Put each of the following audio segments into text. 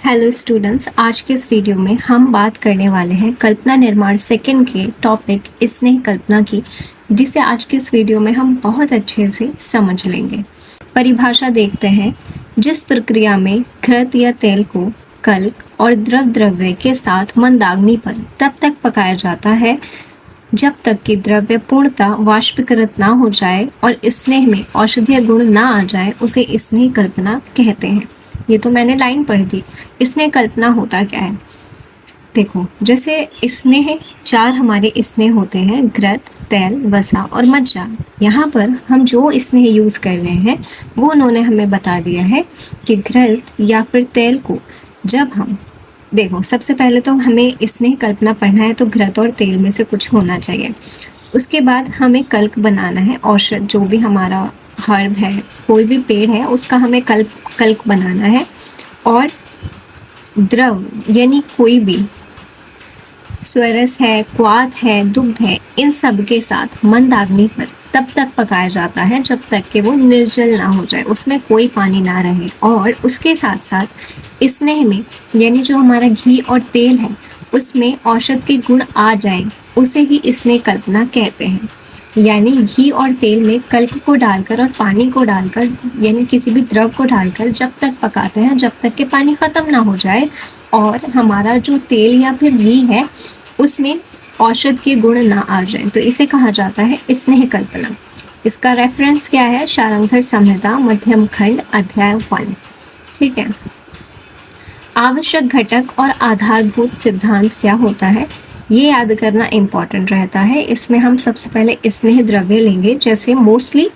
Hello students, आज के इस वीडियो में हम बात करने वाले हैं कल्पना निर्माण सेकंड के टॉपिक स्नेह कल्पना की, जिसे आज के इस वीडियो में हम बहुत अच्छे से समझ लेंगे। परिभाषा देखते हैं। जिस प्रक्रिया में घृत या तेल को कल्क और द्रव्य के साथ मंदाग्नि पर तब तक पकाया जाता है जब तक कि द्रव्य पूर्णतः वाष्पीकृत ना हो जाए और स्नेह में औषधीय गुण ना आ जाए, उसे स्नेह कल्पना कहते हैं। ये तो मैंने लाइन पढ़ दी। स्नेह कल्पना होता क्या है? देखो, जैसे स्नेह चार हमारे स्नेह होते हैं: घृत, तेल, वसा और मज्जा। यहाँ पर हम जो स्नेह यूज कर रहे हैं वो उन्होंने हमें बता दिया है कि घृत या फिर तेल को जब हम देखो, सबसे पहले तो हमें स्नेह कल्पना पढ़ना है तो घृत और तेल में से कुछ होना चाहिए। उसके बाद हमें कल्क बनाना है। औषध, जो भी हमारा हर्ब है, कोई भी पेड़ है, उसका हमें कल्क बनाना है। और द्रव यानी कोई भी स्वरस है, क्वाथ है, दुग्ध है, इन सब के साथ मंदाग्नि पर तब तक पकाया जाता है जब तक कि वो निर्जल ना हो जाए, उसमें कोई पानी ना रहे। और उसके साथ साथ स्नेह में यानी जो हमारा घी और तेल है उसमें औषध के गुण आ जाए, उसे ही स्नेह कल्पना कहते हैं। यानी घी और तेल में कल्क को डालकर और पानी को डालकर, यानी किसी भी द्रव को डालकर जब तक पकाते हैं जब तक कि पानी खत्म ना हो जाए और हमारा जो तेल या फिर घी है उसमें औषध के गुण ना आ जाए, तो इसे कहा जाता है स्नेह कल्पना। इसका रेफरेंस क्या है? शारंगधर संहिता मध्यम खंड अध्याय 1। ठीक है। आवश्यक घटक और आधारभूत सिद्धांत क्या होता है, ये याद करना इम्पॉर्टेंट रहता है। इसमें हम सबसे पहले स्नेह द्रव्य लेंगे। जैसे मोस्टली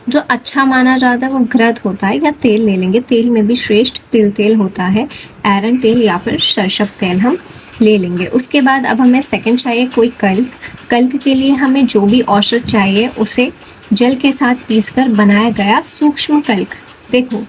जो अच्छा माना जाता है वो घृत होता है, या तेल ले लेंगे। तेल में भी श्रेष्ठ तिल तेल होता है, एरंड तेल या फिर सरसों तेल हम ले लेंगे। उसके बाद अब हमें सेकंड चाहिए कोई कल्क। कल्क के लिए हमें जो भी औषध चाहिए उसे जल के साथ पीसकर बनाया गया सूक्ष्म कल्क। देखो,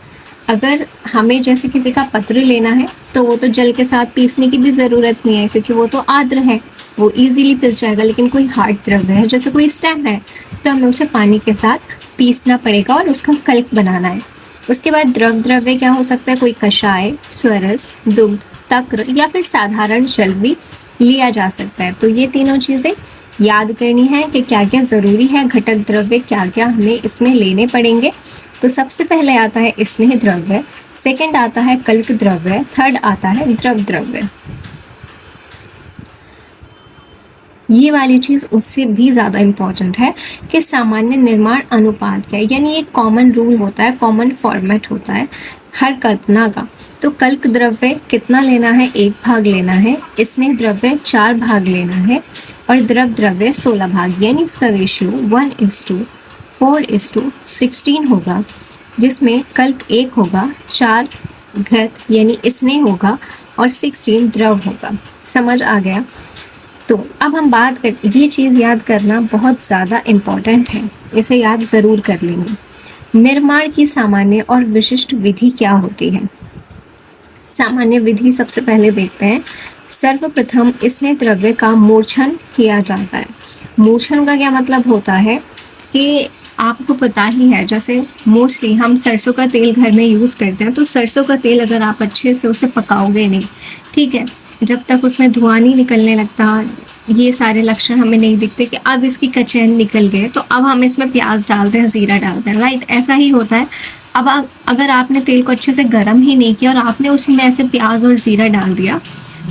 अगर हमें जैसे किसी का पत्र लेना है तो वो तो जल के साथ पीसने की भी ज़रूरत नहीं है, क्योंकि वो तो आर्द्र है, वो इजीली पिस जाएगा। लेकिन कोई हार्ड द्रव्य है, जैसे कोई स्टैम्प है, तो हमें उसे पानी के साथ पीसना पड़ेगा और उसका कल्क बनाना है। उसके बाद द्रव्य क्या हो सकता है? कोई कषाय, स्वरस, दुग्ध, तक्र या फिर साधारण जल भी लिया जा सकता है। तो ये तीनों चीज़ें याद करनी है कि क्या क्या ज़रूरी है, घटक द्रव्य क्या क्या हमें इसमें लेने पड़ेंगे। तो सबसे पहले आता है स्नेह द्रव्य, सेकंड आता है कल्क द्रव्य, थर्ड आता है द्रव्य। ये वाली चीज़ उससे भी ज़्यादा इम्पॉर्टेंट है कि सामान्य निर्माण अनुपात क्या है, यानी एक कॉमन रूल होता है, कॉमन फॉर्मेट होता है हर कल्पना का। तो कल्क द्रव्य कितना लेना है? 1 भाग लेना है। स्नेह द्रव्य 4 भाग लेना है और द्रव्य 16 भाग, यानी इसका रेशियो 1:4:16 होगा, जिसमें कल्क 1 होगा, 4 घृत यानी स्नेह होगा और 16 द्रव होगा। समझ आ गया? तो अब हम बात कर, ये चीज़ याद करना बहुत ज़्यादा इम्पॉर्टेंट है, इसे याद ज़रूर कर लेंगे। निर्माण की सामान्य और विशिष्ट विधि क्या होती है? सामान्य विधि सबसे पहले देखते हैं। सर्वप्रथम स्नेह द्रव्य का मूर्छन किया जाता है। मूर्छन का क्या मतलब होता है कि आपको पता ही है, जैसे मोस्टली हम सरसों का तेल घर में यूज़ करते हैं, तो सरसों का तेल अगर आप अच्छे से उसे पकाओगे नहीं, ठीक है, जब तक उसमें धुआं नहीं निकलने लगता, ये सारे लक्षण हमें नहीं दिखते कि अब इसकी कचैन निकल गए, तो अब हम इसमें प्याज डालते हैं, ज़ीरा डालते हैं, राइट? ऐसा ही होता है। अब अगर आपने तेल को अच्छे से गर्म ही नहीं किया और आपने उसमें ऐसे प्याज और ज़ीरा डाल दिया,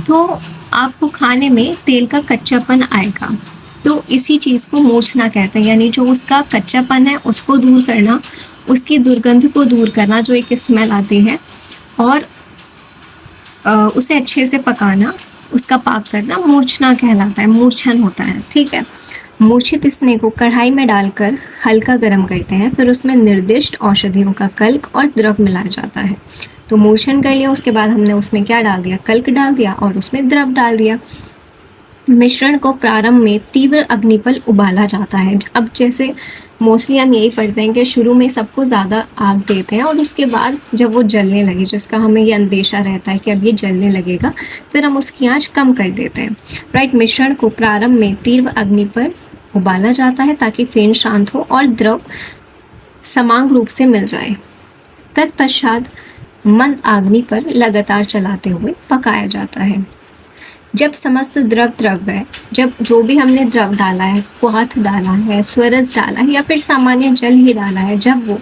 तो आपको खाने में तेल का कच्चापन आएगा। तो इसी चीज़ को मूर्छना कहते हैं, यानी जो उसका कच्चापन है उसको दूर करना, उसकी दुर्गंध को दूर करना, जो एक स्मेल आती है, और उसे अच्छे से पकाना, उसका पाक करना मूर्छना कहलाता है, मूर्छन होता है। ठीक है। मूर्छित स्नेह को कढ़ाई में डालकर हल्का गर्म करते हैं, फिर उसमें निर्दिष्ट औषधियों का कल्क और द्रव मिलाया जाता है। तो मूर्छन कर लिया, उसके बाद हमने उसमें क्या डाल दिया? कल्क डाल दिया और उसमें द्रव डाल दिया। मिश्रण को प्रारंभ में तीव्र अग्नि पर उबाला जाता है। अब जैसे मोस्टली हम यही पढ़ते हैं कि शुरू में सबको ज़्यादा आग देते हैं और उसके बाद जब वो जलने लगे, जिसका हमें ये अंदेशा रहता है कि अब ये जलने लगेगा, फिर हम उसकी आंच कम कर देते हैं, राइट? मिश्रण को प्रारंभ में तीव्र अग्नि पर उबाला जाता है ताकि फेन शांत हो और द्रव समांग रूप से मिल जाए। तत्पश्चात मंद आग्नि पर लगातार चलाते हुए पकाया जाता है। जब समस्त द्रव्य, जब जो भी हमने द्रव डाला है, क्वाथ डाला है, स्वरस डाला है या फिर सामान्य जल ही डाला है, जब वो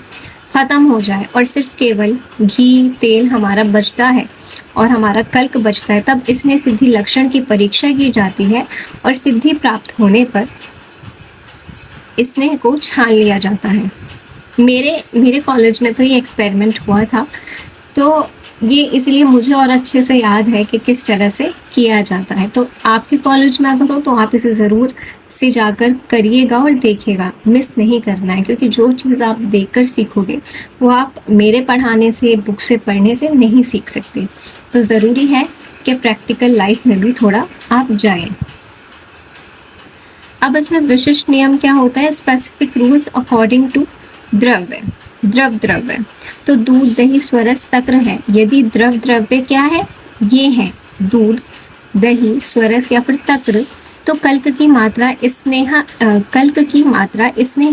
खत्म हो जाए और सिर्फ केवल घी तेल हमारा बचता है और हमारा कल्क बचता है, तब इसमें सिद्धि लक्षण की परीक्षा की जाती है और सिद्धि प्राप्त होने पर स्नेह को छान लिया जाता है। मेरे कॉलेज में तो ये एक्सपेरिमेंट हुआ था, तो ये इसलिए मुझे और अच्छे से याद है कि किस तरह से किया जाता है। तो आपके कॉलेज में अगर हो तो आप इसे ज़रूर से जाकर करिएगा और देखिएगा, मिस नहीं करना है, क्योंकि जो चीज़ आप देखकर सीखोगे वो आप मेरे पढ़ाने से, बुक से पढ़ने से नहीं सीख सकते। तो ज़रूरी है कि प्रैक्टिकल लाइफ में भी थोड़ा आप जाएं। अब इसमें विशिष्ट नियम क्या होता है? स्पेसिफिक रूल्स अकॉर्डिंग टू द्रव्य। तो दूध दही स्वरस तक्र है। यदि द्रव्य क्या है? ये है दूध दही स्वरस या फिर तक्र, तो कल्क की मात्रा स्नेह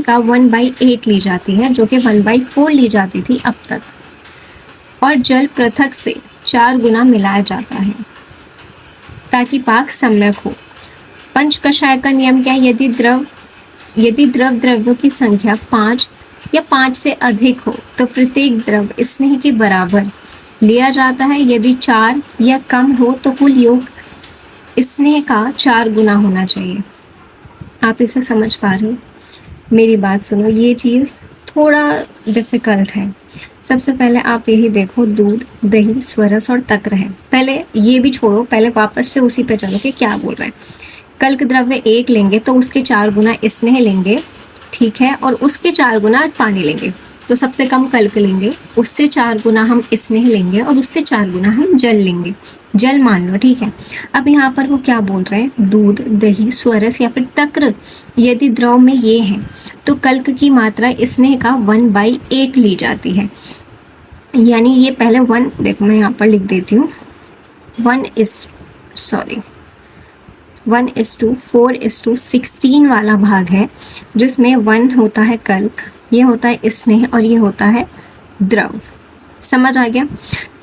का 1/8 ली जाती है, जो कि 1/4 ली जाती थी अब तक, और जल पृथक से 4 गुना मिलाया जाता है ताकि पाक सम्यक हो। पंच कषाय का नियम क्या है? यदि द्रव्यों की संख्या 5 या 5 से अधिक हो तो प्रत्येक द्रव स्नेह के बराबर लिया जाता है। यदि 4 या कम हो तो कुल योग स्नेह का 4 गुना होना चाहिए। आप इसे समझ पा रहे हो? मेरी बात सुनो, ये चीज़ थोड़ा डिफिकल्ट है। सबसे पहले आप यही देखो, दूध दही स्वरस और तक्र है। पहले ये भी छोड़ो, पहले वापस से उसी पे चलो कि क्या बोल रहे हैं। कल्क द्रव्य 1 लेंगे तो उसके 4 गुना स्नेह लेंगे, ठीक है, और उसके 4 गुना पानी लेंगे। तो सबसे कम कल्क लेंगे, उससे 4 गुना हम स्नेह लेंगे और उससे 4 गुना हम जल लेंगे। जल मान लो, ठीक है। अब यहाँ पर वो क्या बोल रहे हैं? दूध दही स्वरस या फिर तक्र यदि द्रव में ये है तो कल्क की मात्रा स्नेह का 1/8 ली जाती है। यानी ये पहले 1, देखो मैं यहाँ पर लिख देती हूँ, 1:4:16 वाला भाग है, जिसमें 1 होता है कल्क, ये होता है स्नेह और ये होता है द्रव। समझ आ गया?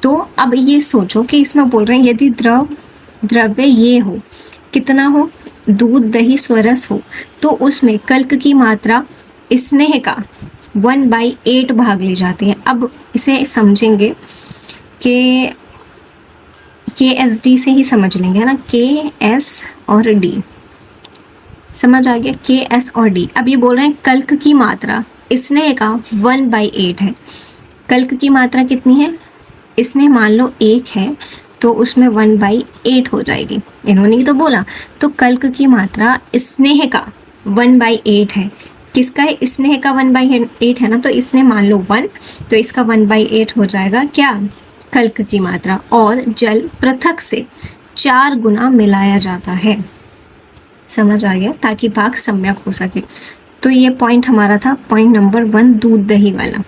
तो अब ये सोचो कि इसमें बोल रहे हैं यदि द्रव्य ये हो, कितना हो? दूध दही स्वरस हो, तो उसमें कल्क की मात्रा स्नेह का 1/8 भाग ली जाती है। अब इसे समझेंगे कि KSD से ही समझ लेंगे, है ना, KS और D। समझ आ गया? KS और D। अब ये बोल रहे हैं कल्क की मात्रा स्नेह का 1/8 है। कल्क की मात्रा कितनी है? स्नेह मान लो 1 है तो उसमें 1/8 हो जाएगी, इन्होंने तो बोला। तो कल्क की मात्रा स्नेह का 1/8 है। किसका है? स्नेह का 1/8 है ना, तो स्नेह मान लो 1, तो इसका 1/8 हो जाएगा क्या? कल्क की मात्रा। और जल पृथक से 4 गुना मिलाया जाता है। समझ आ गया? ताकि पाक सम्यक हो सके। तो ये पॉइंट हमारा था, पॉइंट नंबर 1 दूध दही वाला,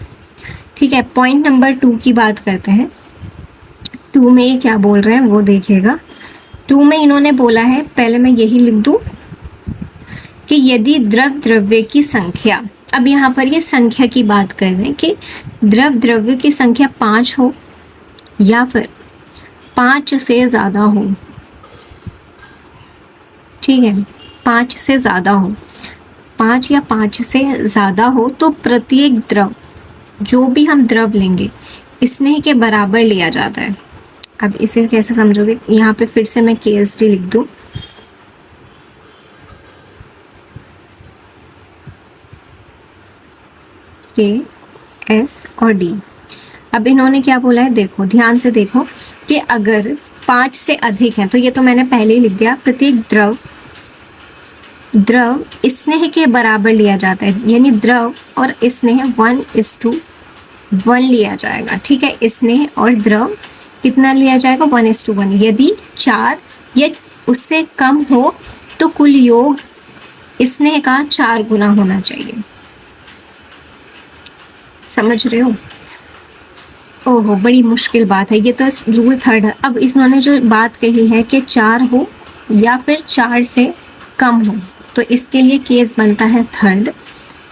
ठीक है। पॉइंट नंबर 2 की बात करते हैं। 2 में ये क्या बोल रहे हैं वो देखिएगा। 2 में इन्होंने बोला है, पहले मैं यही लिख दूं कि यदि द्रव्य की संख्या, अब यहाँ पर ये संख्या की बात कर रहे हैं कि द्रव्य की संख्या 5 हो या फिर 5 से ज़्यादा हो, ठीक है, 5 से ज़्यादा हो, 5 या 5 से ज़्यादा हो, तो प्रत्येक द्रव, जो भी हम द्रव लेंगे स्नेह के बराबर लिया जाता है। अब इसे कैसे समझोगे? यहाँ पे फिर से मैं KSD लिख दूँ, KS और D। अब इन्होंने क्या बोला है? देखो ध्यान से देखो कि अगर 5 से अधिक है, तो ये तो मैंने पहले ही लिख दिया, प्रत्येक द्रव स्नेह के बराबर लिया जाता है। यानी द्रव और स्नेह 1:1 लिया जाएगा, ठीक है। स्नेह और द्रव कितना लिया जाएगा? 1:1। यदि 4 या उससे कम हो तो कुल योग स्नेह का 4 गुना होना चाहिए। समझ रहे हो? ओहो, बड़ी मुश्किल बात है ये तो। रूल 3 है। अब इन्होंने जो बात कही है कि 4 हो या फिर 4 से कम हो, तो इसके लिए केस बनता है 3,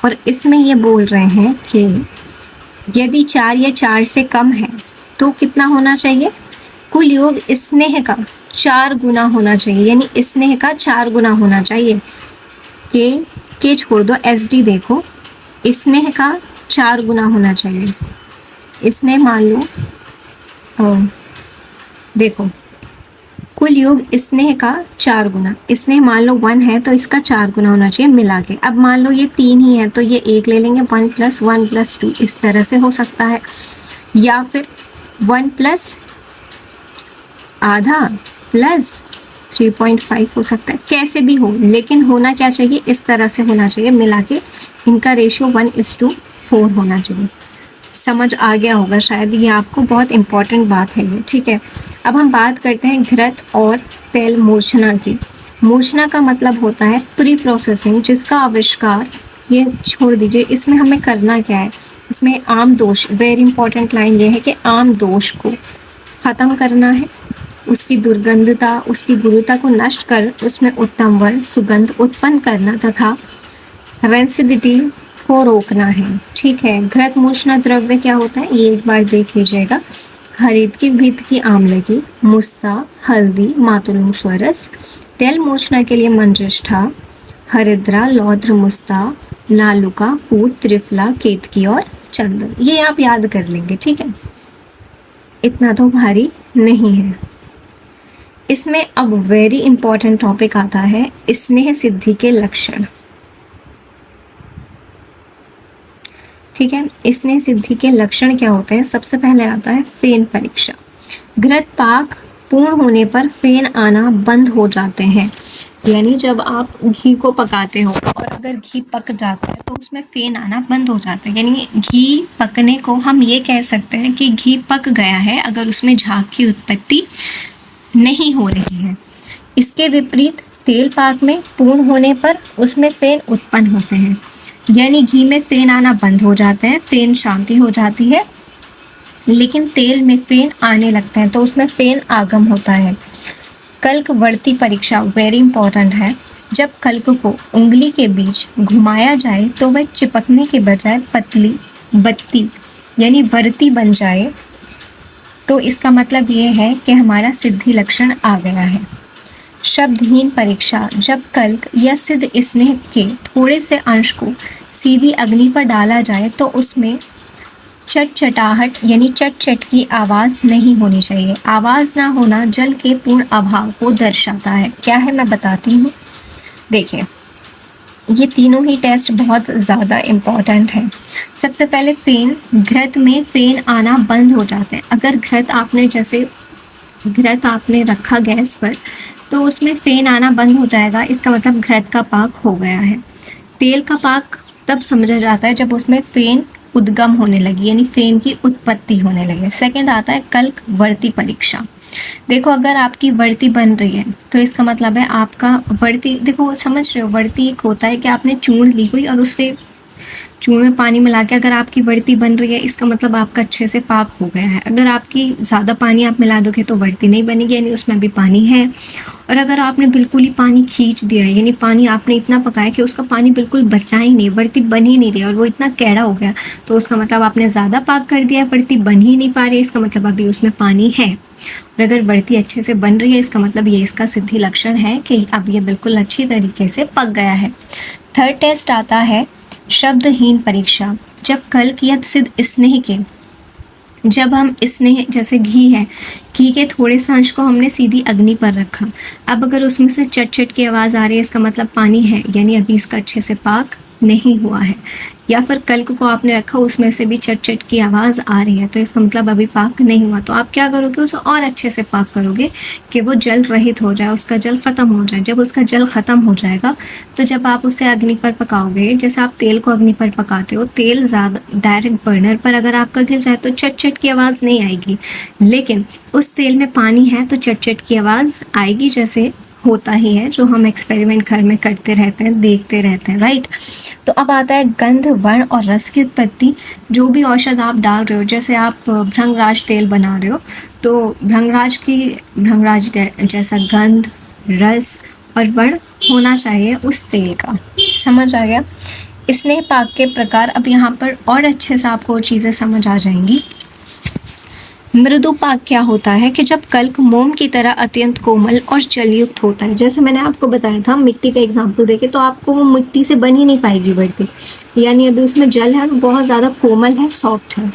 और इसमें ये बोल रहे हैं कि यदि 4 या 4 से कम है तो कितना होना चाहिए? कुल योग स्नेह का 4 गुना होना चाहिए, यानी स्नेह का 4 गुना होना चाहिए। के छोड़ दो, SD देखो, स्नेह का 4 गुना होना चाहिए। स्नेह मान लो, देखो कुल योग स्नेह का 4 गुना, स्नेह मान लो 1 है तो इसका 4 गुना होना चाहिए मिला के। अब मान लो ये 3 ही है तो ये 1 ले लेंगे, 1 + 1 + 2 इस तरह से हो सकता है, या फिर 1 + आधा + 3.5 हो सकता है, कैसे भी हो, लेकिन होना क्या चाहिए? इस तरह से होना चाहिए मिला के, इनका रेशियो 1:4 होना चाहिए। समझ आ गया होगा शायद, ये आपको बहुत इंपॉर्टेंट बात है ये, ठीक है। अब हम बात करते हैं घृत और तेल मूर्छना की। मूर्छना का मतलब होता है प्री प्रोसेसिंग, जिसका आविष्कार, ये छोड़ दीजिए, इसमें हमें करना क्या है? इसमें आम दोष, वेरी इंपॉर्टेंट लाइन ये है कि आम दोष को ख़त्म करना है, उसकी दुर्गंधता, उसकी गुरुता को नष्ट कर उसमें उत्तम वर्ण सुगंध उत्पन्न करना तथा रेंसिडिटी को रोकना है, ठीक है। घृत मूर्छना द्रव्य क्या होता है ये एक बार देख लीजिएगा। हरित की, भित की, आंवले, मुस्ता, हल्दी, मातुलुंग स्वरस। तेल मूर्छना के लिए मंजिष्ठा, हरिद्रा, लौद्र, मुस्ता, नालुका, पूत, त्रिफला, केतकी और चंदन। ये आप याद कर लेंगे, ठीक है, इतना तो भारी नहीं है। इसमें अब वेरी इंपॉर्टेंट टॉपिक आता है स्नेह सिद्धि के लक्षण, ठीक है। स्नेह सिद्धि के लक्षण क्या होते हैं? सबसे पहले आता है फेन परीक्षा। घृत पाक पूर्ण होने पर फेन आना बंद हो जाते हैं, यानी जब आप घी को पकाते हो और अगर घी पक जाता है तो उसमें फेन आना बंद हो जाता है, यानी घी पकने को हम ये कह सकते हैं कि घी पक गया है अगर उसमें झाग की उत्पत्ति नहीं हो रही है। इसके विपरीत तेल पाक में पूर्ण होने पर उसमें फेन उत्पन्न होते हैं, यानी घी में फेन आना बंद हो जाते हैं, फेन शांति हो जाती है, लेकिन तेल में फेन आने लगते हैं तो उसमें फेन आगम होता है। कल्क वर्ती परीक्षा वेरी इंपॉर्टेंट है। जब कल्क को उंगली के बीच घुमाया जाए तो वह चिपकने के बजाय पतली बत्ती यानी वर्ती बन जाए, तो इसका मतलब ये है कि हमारा सिद्धि लक्षण आ गया है। शब्दहीन परीक्षा, जब कल्क या सिद्ध स्नेह के थोड़े से अंश को सीधी अग्नि पर डाला जाए तो उसमें चटचटाहट यानी चट की आवाज़ नहीं होनी चाहिए। आवाज़ ना होना जल के पूर्ण अभाव को दर्शाता है। क्या है मैं बताती हूँ, देखिए ये तीनों ही टेस्ट बहुत ज़्यादा इम्पॉर्टेंट है। सबसे पहले फेन, घृत में फेन आना बंद हो जाते हैं। अगर घृत आपने रखा गैस पर तो उसमें फेन आना बंद हो जाएगा, इसका मतलब घृत का पाक हो गया है। तेल का पाक तब समझा जाता है जब उसमें फेन उद्गम होने लगी, यानी फेन की उत्पत्ति होने लगे। सेकंड आता है कल्क वर्ती परीक्षा। देखो अगर आपकी वर्ती बन रही है तो इसका मतलब है आपका वर्ती, देखो समझ रहे हो, वर्ती एक होता है कि आपने चूर्ण ली हुई और उससे चूर्ण में पानी मिला के अगर आपकी वर्ती बन रही है, इसका मतलब आपका अच्छे से पाक हो गया है। अगर आपकी ज़्यादा पानी आप मिला दोगे तो वर्ती नहीं बनेगी, यानी उसमें भी पानी है। और अगर आपने बिल्कुल ही पानी खींच दिया है, यानी पानी आपने इतना पकाया कि उसका पानी बिल्कुल बचा ही नहीं, वर्ती बन ही नहीं रही और वो इतना कैड़ा हो गया, तो उसका मतलब आपने ज़्यादा पाक कर दिया है, वर्ती बन ही नहीं पा रही, इसका मतलब अभी उसमें पानी है। और अगर वर्ती अच्छे से बन रही है, इसका मतलब ये इसका सिद्धि लक्षण है कि अब ये बिल्कुल अच्छी तरीके से पक गया है। थर्ड टेस्ट आता है शब्दहीन परीक्षा। जब कल्क या सिद्ध स्नेह के, जब हम स्नेह जैसे घी है, घी के थोड़े से अंश को हमने सीधी अग्नि पर रखा, अब अगर उसमें से चट की आवाज़ आ रही है, इसका मतलब पानी है, यानी अभी इसका अच्छे से पाक नहीं हुआ है। या फिर कल्क को आपने रखा, उसमें से भी चट की आवाज़ आ रही है, तो इसका मतलब अभी पाक नहीं हुआ। तो आप क्या करोगे, उसे और अच्छे से पाक करोगे कि वो जल रहित हो जाए, उसका जल ख़त्म हो जाए। जब उसका जल ख़त्म हो जाएगा तो जब आप उसे अग्नि पर पकाओगे, जैसे आप तेल को अग्नि पर पकाते हो, तेल ज़्यादा डायरेक्ट बर्नर पर अगर आपका गिर जाए तो चट की आवाज़ नहीं आएगी, लेकिन उस तेल में पानी है तो चट की आवाज़ आएगी, जैसे होता ही है, जो हम एक्सपेरिमेंट घर में करते रहते हैं, देखते रहते हैं, राइट। तो अब आता है गंध, वर्ण और रस की उत्पत्ति। जो भी औषध आप डाल रहे हो, जैसे आप भृंगराज तेल बना रहे हो तो भृंगराज जैसा गंध, रस और वर्ण होना चाहिए उस तेल का। समझ आ गया। स्नेह पाक के प्रकार, अब यहाँ पर और अच्छे से आपको चीज़ें समझ आ जाएंगी। मृदु पाक क्या होता है कि जब कल्क मोम की तरह अत्यंत कोमल और जलयुक्त होता है। जैसे मैंने आपको बताया था मिट्टी का एग्जाम्पल देके, तो आपको वो मिट्टी से बन ही नहीं पाएगी बढ़ती, यानी अभी उसमें जल है, बहुत ज़्यादा कोमल है, सॉफ्ट है।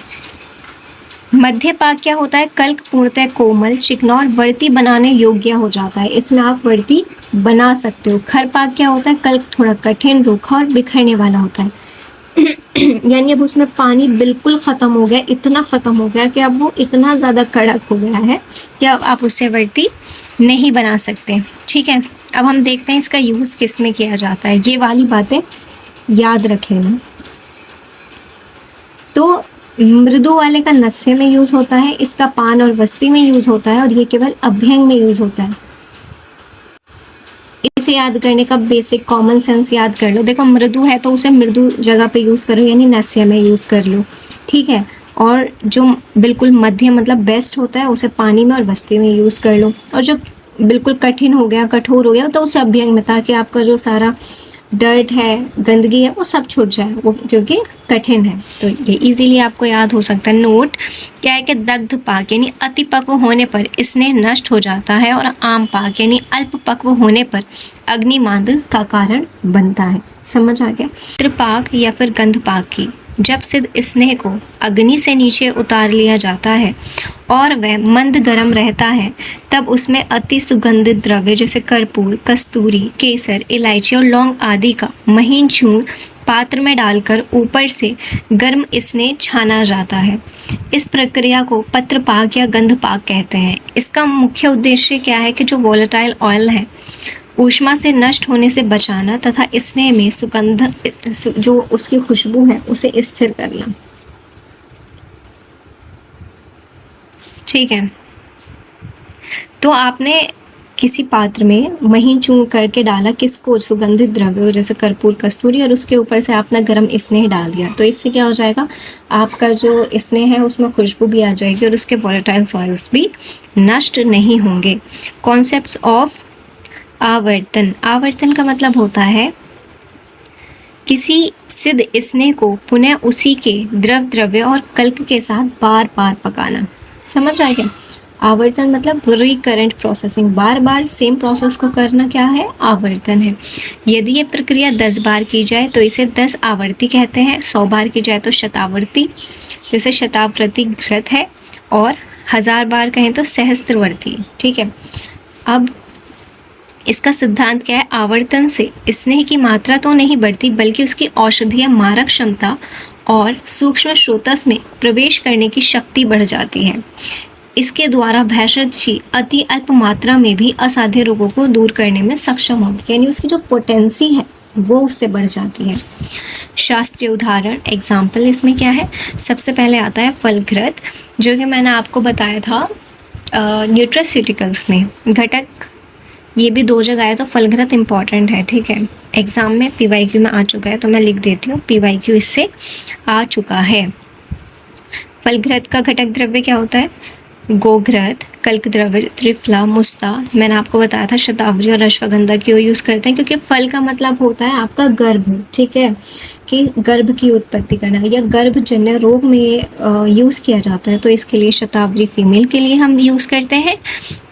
मध्य पाक क्या होता है, कल्क पूर्णतः कोमल, चिकना और वर्ती बनाने योग्य हो जाता है, इसमें आप वर्ती बना सकते हो। खर पाक क्या होता है, कल्क थोड़ा कठिन, रूखा और बिखरने वाला होता है यानी अब उसमें पानी बिल्कुल ख़त्म हो गया, इतना ख़त्म हो गया कि अब वो इतना ज़्यादा कड़क हो गया है कि अब आप उससे वर्ती नहीं बना सकते। ठीक है, अब हम देखते हैं इसका यूज़ किस में किया जाता है। ये वाली बातें याद रख लेना। तो मृदु वाले का नस्ये में यूज़ होता है, इसका पान और वस्ती में यूज़ होता है, और ये केवल अभ्यंग में यूज़ होता है। इसे याद करने का बेसिक कॉमन सेंस याद कर लो। देखो मृदु है तो उसे मृदु जगह पे यूज़ करो, यानी नस्ये में यूज़ कर लो। ठीक है, और जो बिल्कुल मध्यम मतलब बेस्ट होता है उसे पानी में और वस्ती में यूज़ कर लो, और जो बिल्कुल कठिन हो गया, कठोर हो गया, तो उसे अभ्यंग में, ताकि आपका जो सारा डर्ट है, गंदगी है, वो सब छूट जाए, वो क्योंकि कठिन है। तो ये इजीली आपको याद हो सकता है। नोट क्या है कि दग्ध पाक यानी अति पक्व होने पर स्नेह नष्ट हो जाता है, और आम पाक यानी अल्प पक्व होने पर अग्निमांद का कारण बनता है। समझ आ गया। त्रिपाक या फिर गंध पाक की जब सिद्ध स्नेह को अग्नि से नीचे उतार लिया जाता है और वह मंद गर्म रहता है, तब उसमें अति सुगंधित द्रव्य जैसे कर्पूर, कस्तूरी, केसर, इलायची और लौंग आदि का महीन चूर्ण पात्र में डालकर ऊपर से गर्म स्नेह छाना जाता है। इस प्रक्रिया को पत्रपाक या गंधपाक कहते हैं। इसका मुख्य उद्देश्य क्या है कि जो वोलेटाइल ऑयल है ऊष्मा से नष्ट होने से बचाना तथा स्नेह में सुगंध जो उसकी खुशबू है उसे स्थिर करना। ठीक है, तो आपने किसी पात्र में महीन चूर्ण करके डाला, किसको, सुगंधित द्रव्य जैसे कर्पूर, कस्तूरी, और उसके ऊपर से आपने गर्म स्नेह डाल दिया, तो इससे क्या हो जाएगा, आपका जो स्नेह है उसमें खुशबू भी आ जाएगी और उसके वोलेटाइल सॉइल्स भी नष्ट नहीं होंगे। कॉन्सेप्ट्स ऑफ आवर्तन। आवर्तन का मतलब होता है किसी सिद्ध स्नेह को पुनः उसी के द्रव्य और कल्क के साथ बार बार पकाना। समझ आएगा। आवर्तन मतलब रिकरेंट प्रोसेसिंग, बार बार सेम प्रोसेस को करना क्या है, आवर्तन है। यदि ये प्रक्रिया 10 बार की जाए तो इसे 10 आवर्ती कहते हैं। 100 बार की जाए तो शतावर्ती, जैसे शतावर्ती घृत है, और 1000 बार कहें तो सहस्त्रवर्ती। ठीक है, अब इसका सिद्धांत क्या है, आवर्तन से स्नेह की मात्रा तो नहीं बढ़ती बल्कि उसकी औषधीय मारक क्षमता और सूक्ष्म स्रोतस में प्रवेश करने की शक्ति बढ़ जाती है। इसके द्वारा भेषज अति अल्प मात्रा में भी असाध्य रोगों को दूर करने में सक्षम होती है, यानी उसकी जो पोटेंसी है वो उससे बढ़ जाती है। शास्त्रीय उदाहरण एग्जाम्पल इसमें क्या है, सबसे पहले आता है फलघृत, जो कि मैंने आपको बताया था न्यूट्रास्यूटिकल्स में घटक, ये भी 2 जगह है, तो फलघृत इंपॉर्टेंट है। ठीक है, एग्जाम में PYQ में आ चुका है, तो मैं लिख देती हूँ PYQ इससे आ चुका है। फलघृत का घटक द्रव्य क्या होता है, गोघृत, कल्क द्रव्य, त्रिफला, मुस्ता। मैंने आपको बताया था शतावरी और अश्वगंधा क्यों यूज़ करते हैं, क्योंकि फल का मतलब होता है आपका गर्भ। ठीक है, कि गर्भ की उत्पत्ति करना या गर्भजन्य रोग में यूज़ किया जाता है, तो इसके लिए शतावरी फीमेल के लिए हम यूज़ करते हैं,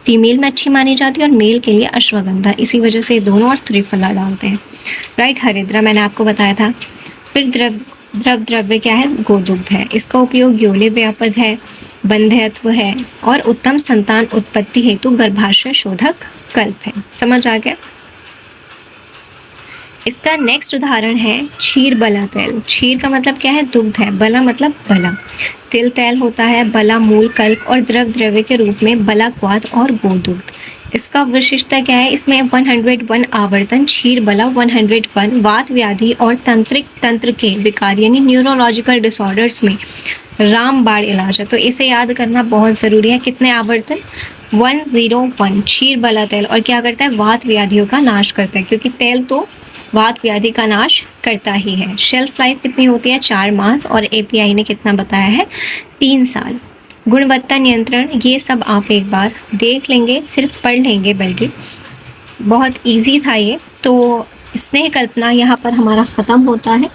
फीमेल में अच्छी मानी जाती है, और मेल के लिए अश्वगंधा, इसी वजह से दोनों, और त्रिफला डालते हैं। राइट, हरिद्रा मैंने आपको बताया था। फिर द्रव्य क्या है, गोदुग्ध है। इसका उपयोग यौन व्यापक है, बंध्यत्व है, और उत्तम संतान उत्पत्ति हेतु गर्भाशय शोधक कल्प है। समझ आ गया। इसका नेक्स्ट उदाहरण है क्षीर बला तेल। क्षीर का मतलब क्या है, दुग्ध है, बला मतलब बला। तिल तेल होता है, बला मूल, कल्प और द्रव्य के रूप में बला क्वाथ और गोदुग्ध। इसका विशिष्टता क्या है, इसमें 101 आवर्तन, क्षीर बला 101 वात व्याधि और तंत्रिक तंत्र के विकार यानी न्यूरोलॉजिकल डिसऑर्डर्स में रामबाण इलाज है। तो इसे याद करना बहुत ज़रूरी है। कितने आवर्तन, 101। क्षीर बला तेल, और क्या करता है, वात व्याधियों का नाश करता है, क्योंकि तेल तो वात व्याधि का नाश करता ही है। शेल्फ लाइफ कितनी होती है, 4 मास, और API ने कितना बताया है, 3 साल। गुणवत्ता नियंत्रण, ये सब आप एक बार देख लेंगे, सिर्फ पढ़ लेंगे, बल्कि बहुत इजी था ये। तो स्नेह कल्पना यहाँ पर हमारा ख़त्म होता है।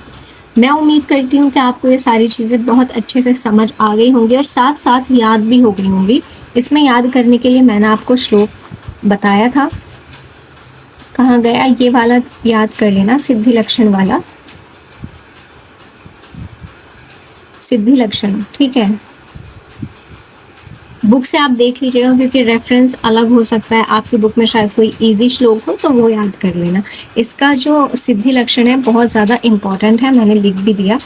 मैं उम्मीद करती हूँ कि आपको ये सारी चीज़ें बहुत अच्छे से समझ आ गई होंगी और साथ साथ याद भी हो गई होंगी। इसमें याद करने के लिए मैंने आपको श्लोक बताया था, कहाँ गया ये वाला, याद कर लेना, सिद्धि लक्षण वाला, सिद्धि लक्षण, ठीक है। बुक से आप देख लीजिएगा क्योंकि रेफरेंस अलग हो सकता है, आपकी बुक में शायद कोई इजी श्लोक हो तो वो याद कर लेना। इसका जो सिद्धि लक्षण है बहुत ज़्यादा इम्पॉर्टेंट है, मैंने लिख भी दिया।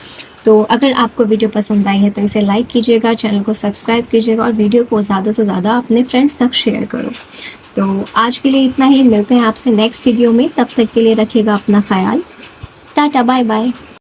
तो अगर आपको वीडियो पसंद आई है तो इसे लाइक कीजिएगा, चैनल को सब्सक्राइब कीजिएगा और वीडियो को ज़्यादा से ज़्यादा अपने फ्रेंड्स तक शेयर करो। तो आज के लिए इतना ही, मिलते हैं आपसे नेक्स्ट वीडियो में, तब तक के लिए रखिएगा अपना ख्याल। Ta-ta bye bye.